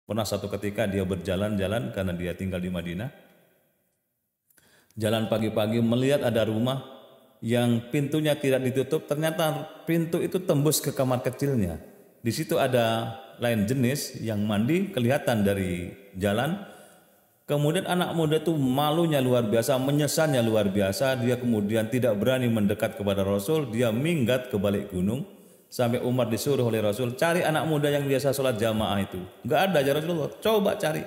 Pernah satu ketika dia berjalan-jalan karena dia tinggal di Madinah. Jalan pagi-pagi melihat ada rumah yang pintunya tidak ditutup, ternyata pintu itu tembus ke kamar kecilnya. Di situ ada lain jenis yang mandi kelihatan dari jalan. Kemudian anak muda itu malunya luar biasa, menyesalnya luar biasa. Dia kemudian tidak berani mendekat kepada Rasul, dia minggat ke balik gunung. Sampai Umar disuruh oleh Rasul, cari anak muda yang biasa sholat jamaah itu. Enggak ada ya Rasulullah, coba cari.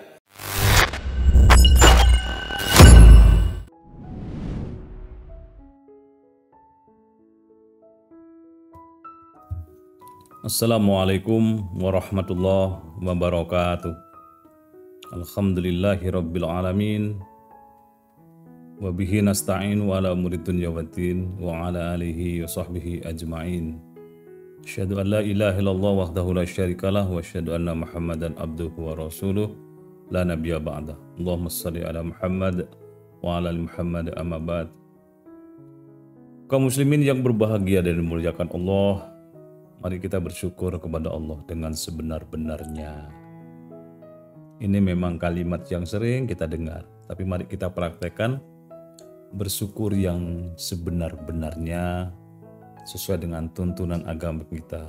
Assalamualaikum warahmatullahi wabarakatuh. Alhamdulillahi rabbil alamin. Wabihi nasta'in wa ala umuri dunya waddin wa ala alihi wa sahbihi ajma'in. Asyhadu an la ilaha illallah wahdahu la syarikalah wa asyhadu anna Muhammadan abduhu wa rasuluh la nabiyya ba'dah. Allahumma shalli ala Muhammad wa ala ali Muhammad amma ba'd. Kaum muslimin yang berbahagia dan dimuliakan Allah, mari kita bersyukur kepada Allah dengan sebenar-benarnya. Ini memang kalimat yang sering kita dengar, tapi mari kita praktekkan bersyukur yang sebenar-benarnya sesuai dengan tuntunan agama kita,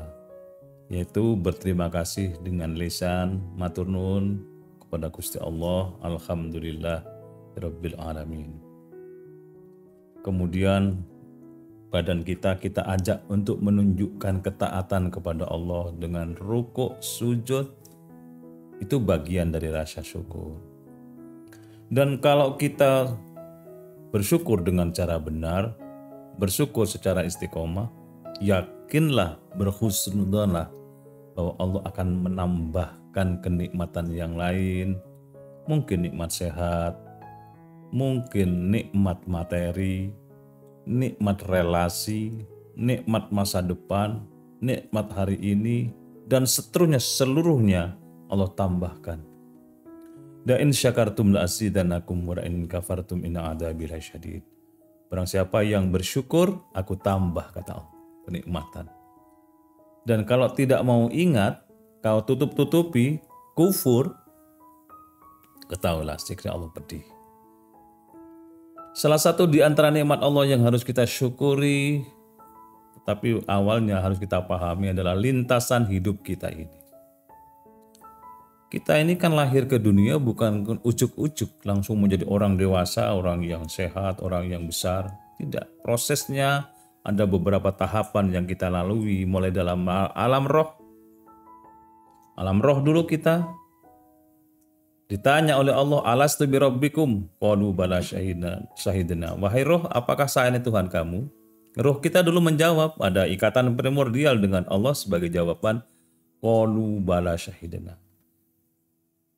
yaitu berterima kasih dengan lisan matur nuwun kepada Gusti Allah, alhamdulillah rabbil alamin. Kemudian badan kita ajak untuk menunjukkan ketaatan kepada Allah dengan rukuk, sujud, itu bagian dari rasa syukur. Dan kalau kita bersyukur dengan cara benar, bersyukur secara istiqomah, yakinlah, berhusnudzonlah bahwa Allah akan menambahkan kenikmatan yang lain, mungkin nikmat sehat, mungkin nikmat materi, nikmat relasi, nikmat masa depan, nikmat hari ini, dan seterusnya seluruhnya Allah tambahkan. Da in syakartum la azidannakum wa in kafartum inna adzabi lasyadid. Barang siapa yang bersyukur, aku tambah, kata Allah, kenikmatan. Dan kalau tidak mau ingat, kau tutup-tutupi, kufur, ketahuilah siksa Allah pedih. Salah satu di antara nikmat Allah yang harus kita syukuri, tapi awalnya harus kita pahami adalah lintasan hidup kita ini. Kita ini kan lahir ke dunia bukan ujuk-ujuk langsung menjadi orang dewasa, orang yang sehat, orang yang besar. Tidak, prosesnya ada beberapa tahapan yang kita lalui, mulai dalam alam roh. Alam roh dulu kita ditanya oleh Allah, alastu bi rabbikum? Qalu bala syahidna. Wahai roh, apakah saya ini Tuhan kamu? Roh kita dulu menjawab, ada ikatan primordial dengan Allah sebagai jawaban. Qalu bala syahidna.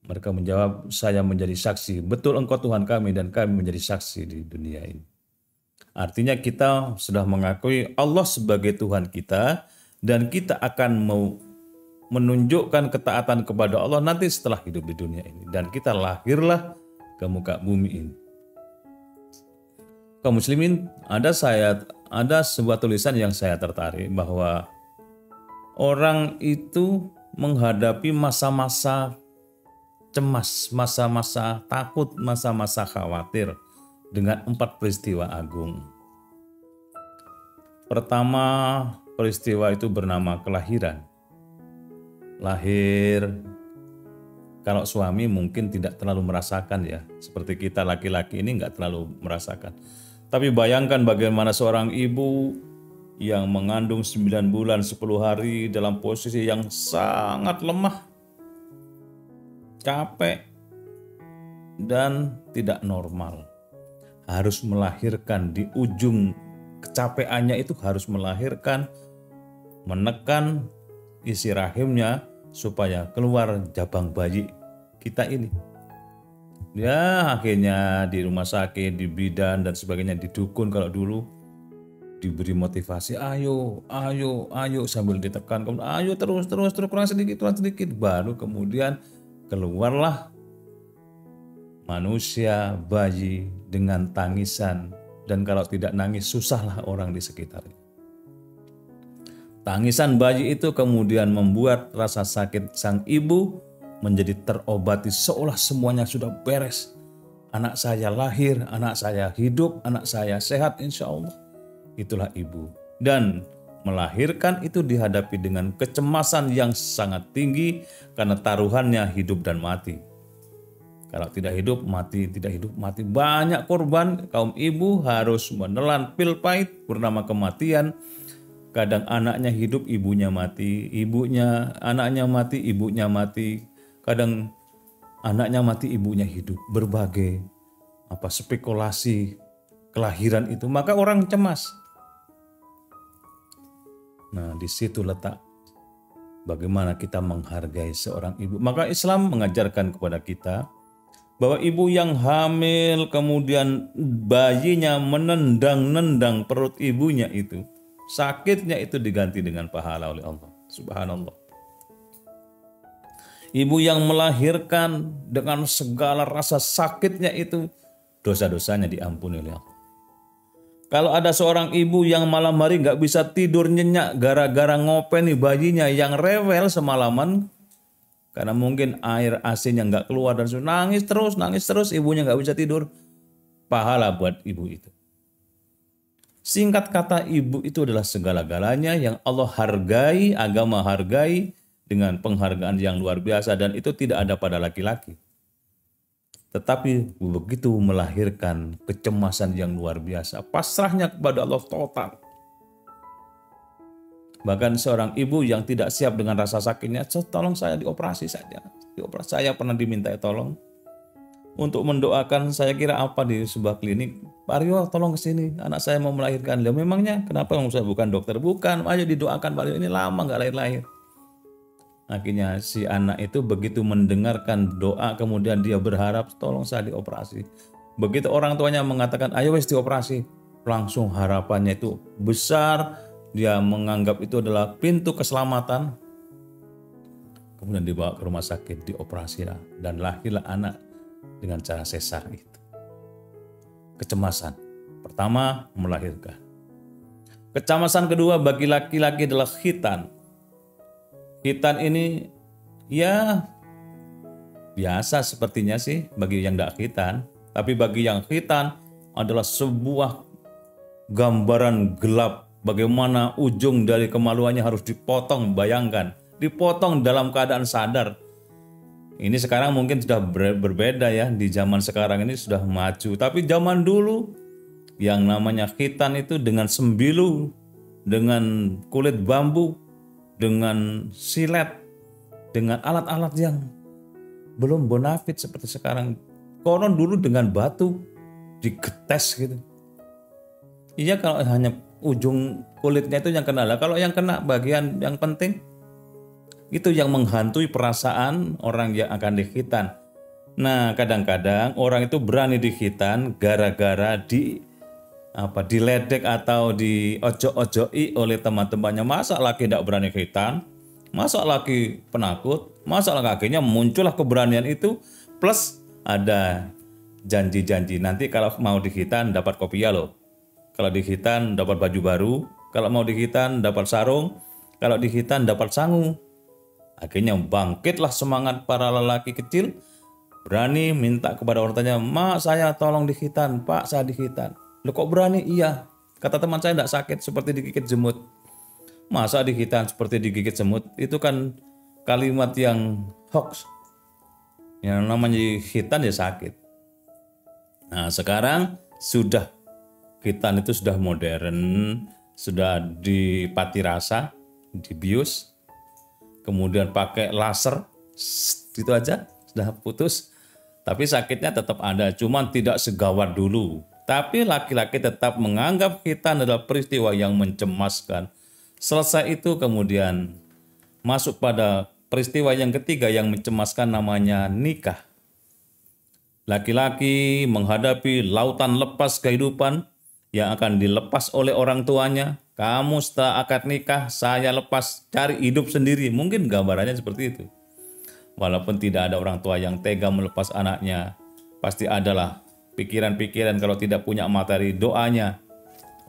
Mereka menjawab, saya menjadi saksi. Betul engkau Tuhan kami dan kami menjadi saksi di dunia ini. Artinya kita sudah mengakui Allah sebagai Tuhan kita dan kita akan menunjukkan ketaatan kepada Allah nanti setelah hidup di dunia ini. Dan kita lahirlah ke muka bumi ini. Kaum muslimin, ada sebuah tulisan yang saya tertarik bahwa orang itu menghadapi masa-masa cemas, masa-masa takut, masa-masa khawatir dengan 4 peristiwa agung. Pertama, peristiwa itu bernama kelahiran. Lahir, kalau suami mungkin tidak terlalu merasakan ya, seperti kita laki-laki ini nggak terlalu merasakan. Tapi bayangkan bagaimana seorang ibu yang mengandung 9 bulan 10 hari dalam posisi yang sangat lemah, capek, dan tidak normal. Harus melahirkan di ujung kecapeannya itu harus melahirkan, menekan isi rahimnya supaya keluar jabang bayi kita ini. Ya akhirnya di rumah sakit, di bidan dan sebagainya, di dukun kalau dulu diberi motivasi, ayo sambil ditekan, ayo terus kurang sedikit, baru kemudian keluarlah manusia, bayi dengan tangisan, dan kalau tidak nangis susahlah orang di sekitarnya. Tangisan bayi itu kemudian membuat rasa sakit sang ibu menjadi terobati seolah semuanya sudah beres. Anak saya lahir, anak saya hidup, anak saya sehat insya Allah. Itulah ibu. Dan melahirkan itu dihadapi dengan kecemasan yang sangat tinggi karena taruhannya hidup dan mati. Kalau tidak hidup, mati, tidak hidup, mati. Banyak korban, kaum ibu harus menelan pil pahit bernama kematian. Kadang anaknya hidup, ibunya mati. Anaknya mati, ibunya mati. Kadang anaknya mati, ibunya hidup. Berbagai spekulasi kelahiran itu. Maka orang cemas. Nah, di situ letak bagaimana kita menghargai seorang ibu. Maka Islam mengajarkan kepada kita bahwa ibu yang hamil kemudian bayinya menendang-nendang perut ibunya itu, sakitnya itu diganti dengan pahala oleh Allah. Subhanallah. Ibu yang melahirkan dengan segala rasa sakitnya itu, dosa-dosanya diampuni oleh Allah. Kalau ada seorang ibu yang malam hari nggak bisa tidur nyenyak gara-gara ngopeni bayinya yang rewel semalaman, karena mungkin air AC-nya nggak keluar dan nangis terus, ibunya nggak bisa tidur, pahala buat ibu itu. Singkat kata, ibu itu adalah segala-galanya yang Allah hargai, agama hargai dengan penghargaan yang luar biasa, dan itu tidak ada pada laki-laki. Tetapi begitu melahirkan kecemasan yang luar biasa, pasrahnya kepada Allah total. Bahkan seorang ibu yang tidak siap dengan rasa sakitnya, tolong saya dioperasi saja. Saya pernah diminta tolong untuk mendoakan, saya kira apa di sebuah klinik. Pak Rio tolong ke sini, anak saya mau melahirkan. Loh, memangnya kenapa saya bukan dokter? Bukan, ayo didoakan Pak Rio, ini lama nggak lahir-lahir. Akhirnya si anak itu begitu mendengarkan doa, kemudian dia berharap tolong saya dioperasi. Begitu orang tuanya mengatakan ayo wes dioperasi, langsung harapannya itu besar. Dia menganggap itu adalah pintu keselamatan. Kemudian dibawa ke rumah sakit, dioperasi dan lahirlah anak dengan cara sesar itu. Kecemasan pertama melahirkan. Kecemasan kedua bagi laki-laki adalah khitan. Khitan ini ya biasa sepertinya sih bagi yang tidak khitan. Tapi bagi yang khitan adalah sebuah gambaran gelap. Bagaimana ujung dari kemaluannya harus dipotong, bayangkan. Dipotong dalam keadaan sadar. Ini sekarang mungkin sudah berbeda ya. Di zaman sekarang ini sudah maju. Tapi zaman dulu yang namanya khitan itu dengan sembilu, dengan kulit bambu, dengan silet, dengan alat-alat yang belum bonafit seperti sekarang. Konon dulu dengan batu digetes gitu. Iya, kalau hanya ujung kulitnya itu yang kena. Kalau yang kena bagian yang penting itu yang menghantui perasaan orang yang akan dikhitan. Nah, kadang-kadang orang itu berani dikhitan gara-gara diledek atau diojo-ojoi oleh teman-temannya. Masa laki tidak berani khitan? Masa laki penakut? Masa kakinya muncullah keberanian itu, plus ada janji-janji nanti kalau mau dikhitan dapat kopiah loh. Kalau dikhitan dapat baju baru, kalau mau dikhitan dapat sarung, kalau dikhitan dapat sangu. Akhirnya bangkitlah semangat para lelaki kecil, berani minta kepada orang tuanya, "Ma, saya tolong dikhitan, Pak, saya dikhitan." "Loh, kok berani?" "Iya, kata teman saya tidak sakit, seperti digigit semut." Masa dikhitan seperti digigit semut? Itu kan kalimat yang hoax. Yang namanya khitan ya sakit. Nah, sekarang sudah khitan itu sudah modern, sudah dipati rasa, dibius, kemudian pakai laser, gitu aja, sudah putus. Tapi sakitnya tetap ada, cuman tidak segawat dulu. Tapi laki-laki tetap menganggap khitan adalah peristiwa yang mencemaskan. Selesai itu kemudian masuk pada peristiwa yang ketiga yang mencemaskan, namanya nikah. Laki-laki menghadapi lautan lepas kehidupan yang akan dilepas oleh orang tuanya. Kamu setelah akad nikah, saya lepas, cari hidup sendiri. Mungkin gambarannya seperti itu. Walaupun tidak ada orang tua yang tega melepas anaknya, pasti adalah pikiran-pikiran kalau tidak punya materi doanya.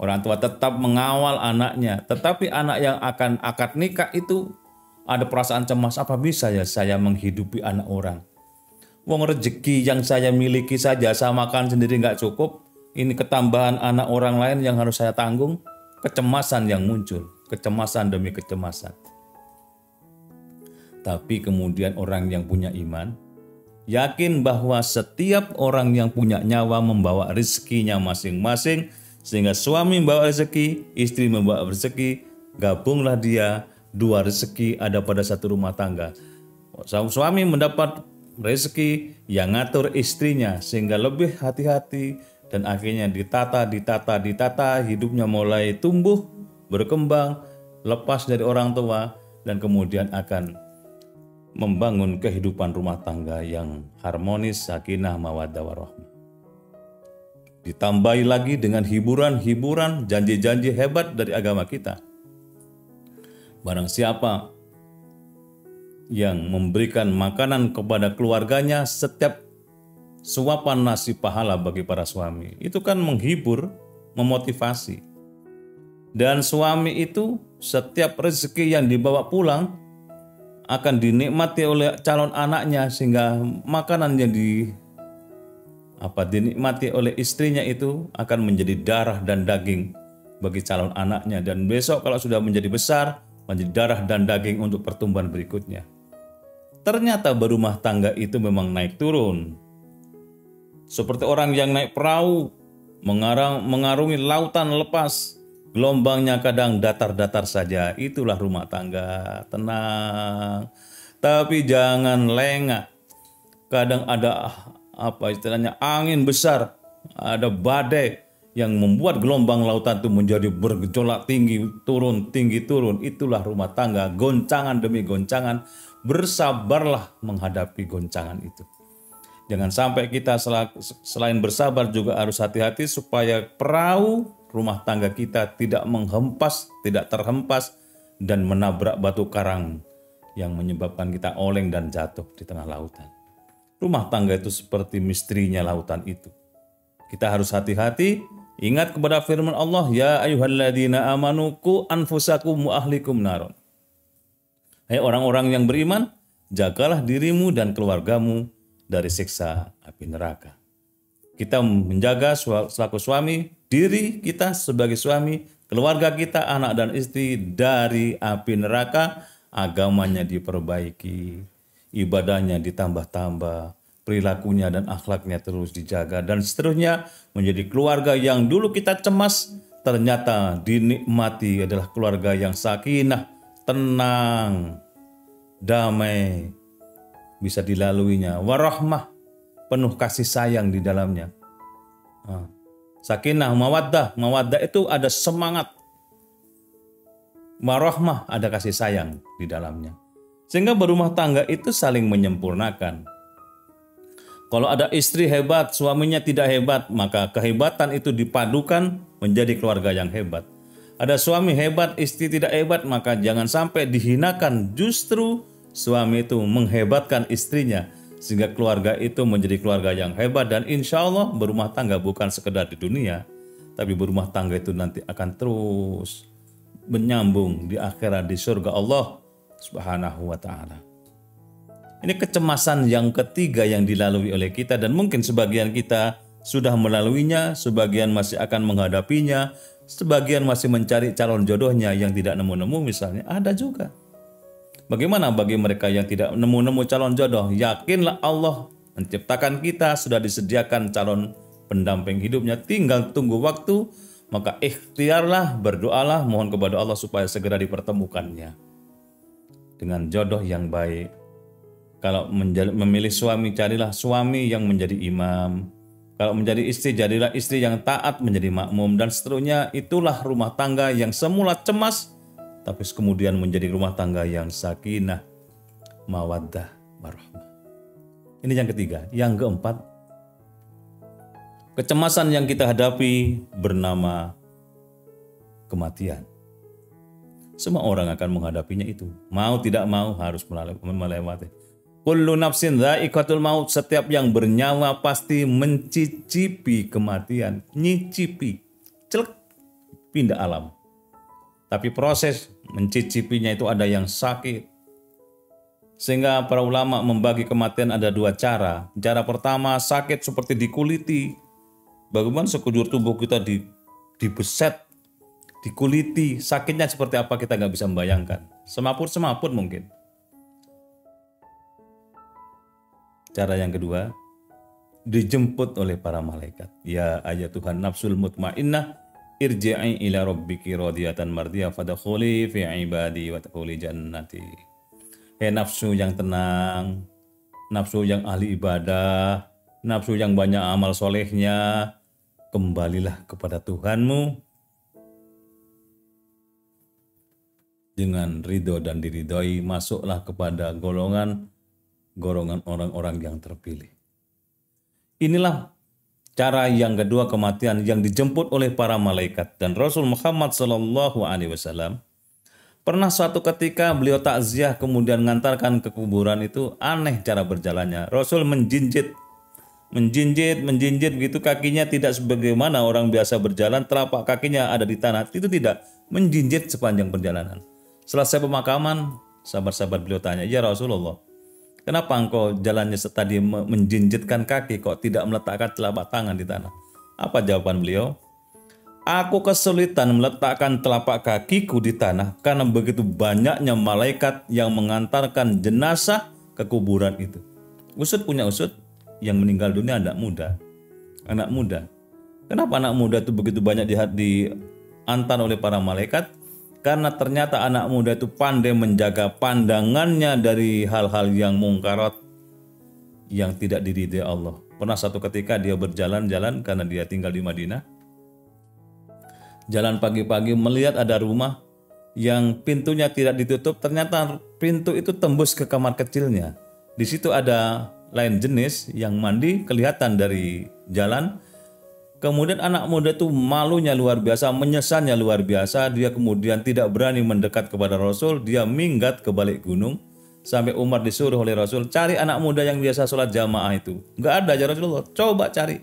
Orang tua tetap mengawal anaknya. Tetapi anak yang akan akad nikah itu ada perasaan cemas, apa bisa ya saya menghidupi anak orang? Wong rezeki yang saya miliki saja saya makan sendiri nggak cukup. Ini ketambahan anak orang lain yang harus saya tanggung. Kecemasan yang muncul, kecemasan demi kecemasan. Tapi kemudian orang yang punya iman, yakin bahwa setiap orang yang punya nyawa membawa rezekinya masing-masing. Sehingga suami membawa rezeki, istri membawa rezeki, gabunglah dia, dua rezeki ada pada satu rumah tangga. Suami mendapat rezeki yang ngatur istrinya sehingga lebih hati-hati dan akhirnya ditata, hidupnya mulai tumbuh, berkembang, lepas dari orang tua dan kemudian akan membangun kehidupan rumah tangga yang harmonis, sakinah, mawaddah warahmah. Ditambahi lagi dengan hiburan-hiburan, janji-janji hebat dari agama kita. Barang siapa yang memberikan makanan kepada keluarganya, setiap suapan nasi pahala bagi para suami. Itu kan menghibur, memotivasi. Dan suami itu setiap rezeki yang dibawa pulang akan dinikmati oleh calon anaknya, sehingga makanan yang dinikmati oleh istrinya itu akan menjadi darah dan daging bagi calon anaknya. Dan besok kalau sudah menjadi besar, menjadi darah dan daging untuk pertumbuhan berikutnya. Ternyata berumah tangga itu memang naik turun. Seperti orang yang naik perahu, mengarungi lautan lepas. Gelombangnya kadang datar-datar saja. Itulah rumah tangga. Tenang. Tapi jangan lengah. Kadang ada angin besar. Ada badai yang membuat gelombang lautan itu menjadi bergejolak tinggi turun. Itulah rumah tangga. Goncangan demi goncangan. Bersabarlah menghadapi goncangan itu. Jangan sampai kita selain bersabar juga harus hati-hati supaya perahu rumah tangga kita tidak terhempas dan menabrak batu karang yang menyebabkan kita oleng dan jatuh di tengah lautan. Rumah tangga itu seperti misterinya lautan itu. Kita harus hati-hati, ingat kepada firman Allah, ya ayyuhalladzina amanu qu anfusakum wa ahlikum naron. Hai orang-orang yang beriman, jagalah dirimu dan keluargamu dari siksa api neraka. Kita menjaga selaku suami, diri kita sebagai suami, keluarga kita, anak dan istri dari api neraka, agamanya diperbaiki, ibadahnya ditambah-tambah, perilakunya dan akhlaknya terus dijaga, dan seterusnya menjadi keluarga yang dulu kita cemas, ternyata dinikmati adalah keluarga yang sakinah, tenang, damai, bisa dilaluinya, warahmah, penuh kasih sayang di dalamnya. Sakinah, mawaddah itu ada semangat, warahmah ada kasih sayang di dalamnya. Sehingga berumah tangga itu saling menyempurnakan. Kalau ada istri hebat, suaminya tidak hebat, maka kehebatan itu dipadukan menjadi keluarga yang hebat. Ada suami hebat, istri tidak hebat, maka jangan sampai dihinakan. Justru suami itu menghebatkan istrinya sehingga keluarga itu menjadi keluarga yang hebat. Dan insya Allah berumah tangga bukan sekedar di dunia, tapi berumah tangga itu nanti akan terus menyambung di akhirat, di surga Allah Subhanahu wa ta'ala. Ini kecemasan yang ketiga yang dilalui oleh kita, dan mungkin sebagian kita sudah melaluinya, sebagian masih akan menghadapinya, sebagian masih mencari calon jodohnya yang tidak nemu-nemu misalnya, ada juga. Bagaimana bagi mereka yang tidak nemu-nemu calon jodoh? Yakinlah Allah menciptakan kita, sudah disediakan calon pendamping hidupnya, tinggal tunggu waktu. Maka ikhtiarlah, berdoalah, mohon kepada Allah supaya segera dipertemukannya dengan jodoh yang baik. Kalau memilih suami, carilah suami yang menjadi imam. Kalau menjadi istri, jadilah istri yang taat menjadi makmum, dan seterusnya. Itulah rumah tangga yang semula cemas, tapi kemudian menjadi rumah tangga yang sakinah, mawaddah, warahmah. Ini yang ketiga. Yang keempat, kecemasan yang kita hadapi bernama kematian. Semua orang akan menghadapinya itu. Mau tidak mau harus melewati. Kullu nafsin dha'iqatul maut. Setiap yang bernyawa pasti mencicipi kematian. Nyicipi. Celek. Pindah alam. Tapi proses mencicipinya itu ada yang sakit, Sehingga para ulama membagi kematian ada dua cara. Cara pertama, sakit seperti dikuliti. Bagaimana sekujur tubuh kita dibeset, dikuliti. Sakitnya seperti apa kita nggak bisa membayangkan. Semaput-semaput mungkin. Cara yang kedua, dijemput oleh para malaikat. Ya ayatuhan nafsul mutmainnah, irji'i ila rabbiki radiyatan mardiyah fadkhuli fi ibadi wa tadkhuli jannati. Nafsu yang tenang, nafsu yang ahli ibadah, nafsu yang banyak amal solehnya, kembalilah kepada Tuhanmu dengan ridho dan diridhoi, masuklah kepada golongan orang-orang yang terpilih. Inilah cara yang kedua kematian yang dijemput oleh para malaikat. Dan Rasul Muhammad SAW pernah suatu ketika beliau takziah kemudian mengantarkan ke kuburan itu, aneh cara berjalannya. Rasul menjinjit begitu, kakinya tidak sebagaimana orang biasa berjalan, telapak kakinya ada di tanah. Itu tidak, menjinjit sepanjang perjalanan. Selesai pemakaman, sahabat-sahabat beliau tanya, "Ya Rasulullah, kenapa engkau jalannya tadi menjinjitkan kaki, kok tidak meletakkan telapak tangan di tanah?" Apa jawaban beliau? "Aku kesulitan meletakkan telapak kakiku di tanah karena begitu banyaknya malaikat yang mengantarkan jenazah ke kuburan itu." Usut punya usut, yang meninggal dunia anak muda. Kenapa anak muda itu begitu banyak diantar oleh para malaikat? Karena ternyata anak muda itu pandai menjaga pandangannya dari hal-hal yang mungkarat, yang tidak diridhai Allah. Pernah satu ketika dia berjalan-jalan karena dia tinggal di Madinah. Jalan pagi-pagi melihat ada rumah yang pintunya tidak ditutup, ternyata pintu itu tembus ke kamar kecilnya. Di situ ada lain jenis yang mandi kelihatan dari jalan. Kemudian anak muda itu malunya luar biasa, menyesalnya luar biasa. Dia kemudian tidak berani mendekat kepada Rasul, dia minggat ke balik gunung. Sampai Umar disuruh oleh Rasul, cari anak muda yang biasa sholat jamaah itu. Enggak ada ya Rasulullah, coba cari.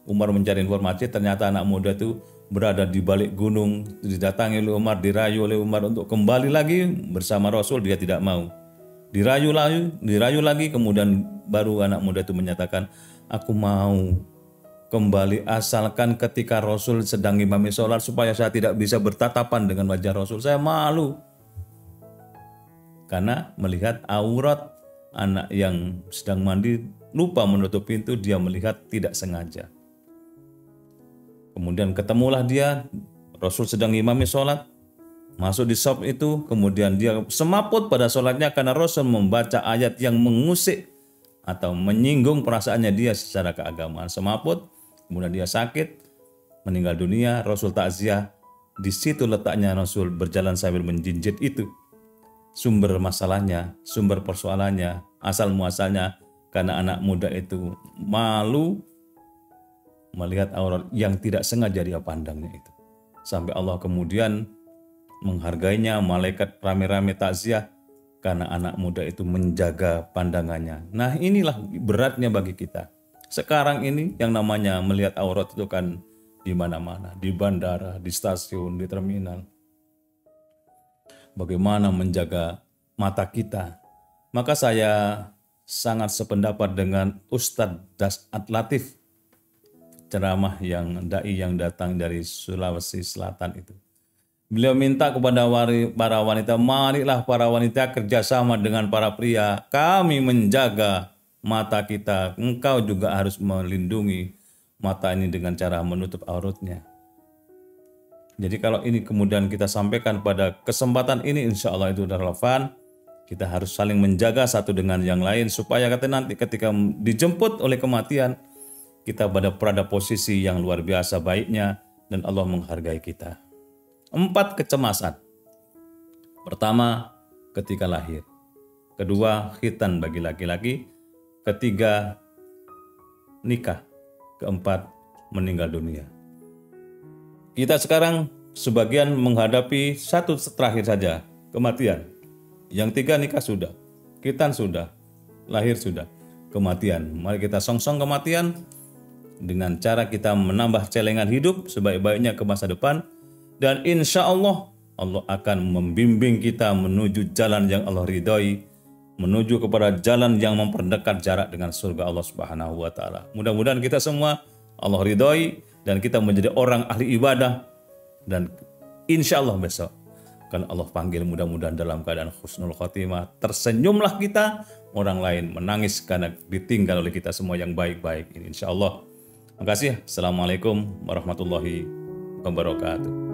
Umar mencari informasi, ternyata anak muda itu berada di balik gunung, didatangi oleh Umar, dirayu oleh Umar untuk kembali lagi bersama Rasul. Dia tidak mau. Dirayu lagi, kemudian baru anak muda itu menyatakan, "Aku mau kembali asalkan ketika Rasul sedang imami sholat, supaya saya tidak bisa bertatapan dengan wajah Rasul. Saya malu." Karena melihat aurat anak yang sedang mandi, lupa menutup pintu, dia melihat tidak sengaja. Kemudian ketemulah dia, Rasul sedang imami sholat, masuk di shop itu, kemudian dia semaput pada sholatnya karena Rasul membaca ayat yang mengusik atau menyinggung perasaannya dia secara keagamaan. Semaput, kemudian dia sakit, meninggal dunia, Rasul takziah. Di situ letaknya Rasul berjalan sambil menjinjit itu. Sumber masalahnya, sumber persoalannya, asal muasalnya karena anak muda itu malu melihat aurat yang tidak sengaja dia pandangnya itu. Sampai Allah kemudian menghargainya, malaikat rame-rame takziah karena anak muda itu menjaga pandangannya. Nah, inilah beratnya bagi kita. Sekarang ini yang namanya melihat aurat itu kan di mana-mana, di bandara, di stasiun, di terminal. Bagaimana menjaga mata kita? Maka saya sangat sependapat dengan Ustadz Das'ad Latif, ceramah yang dai yang datang dari Sulawesi Selatan itu. Beliau minta kepada para wanita, marilah para wanita kerjasama dengan para pria. Kami menjaga mata kita. Engkau juga harus melindungi mata ini dengan cara menutup auratnya. Jadi kalau ini kemudian kita sampaikan pada kesempatan ini, insya Allah itu relevan. Kita harus saling menjaga satu dengan yang lain supaya nanti ketika dijemput oleh kematian, kita pada posisi yang luar biasa baiknya dan Allah menghargai kita. 4 kecemasan. Pertama, ketika lahir. Kedua, khitan bagi laki-laki. Ketiga, nikah. Keempat, meninggal dunia. Kita sekarang sebagian menghadapi satu terakhir saja, kematian. Yang 3, nikah sudah, khitan sudah, lahir sudah, kematian. Mari kita songsong kematian dengan cara kita menambah celengan hidup sebaik-baiknya ke masa depan. Dan insya Allah, Allah akan membimbing kita menuju jalan yang Allah ridhoi, menuju kepada jalan yang memperdekat jarak dengan surga Allah Subhanahu wa taala. Mudah-mudahan kita semua Allah ridhoi dan kita menjadi orang ahli ibadah, dan insya Allah besok kalau Allah panggil mudah-mudahan dalam keadaan husnul khotimah, tersenyumlah kita, orang lain menangis karena ditinggal oleh kita semua yang baik-baik ini insya Allah. Makasih. Assalamualaikum warahmatullahi wabarakatuh.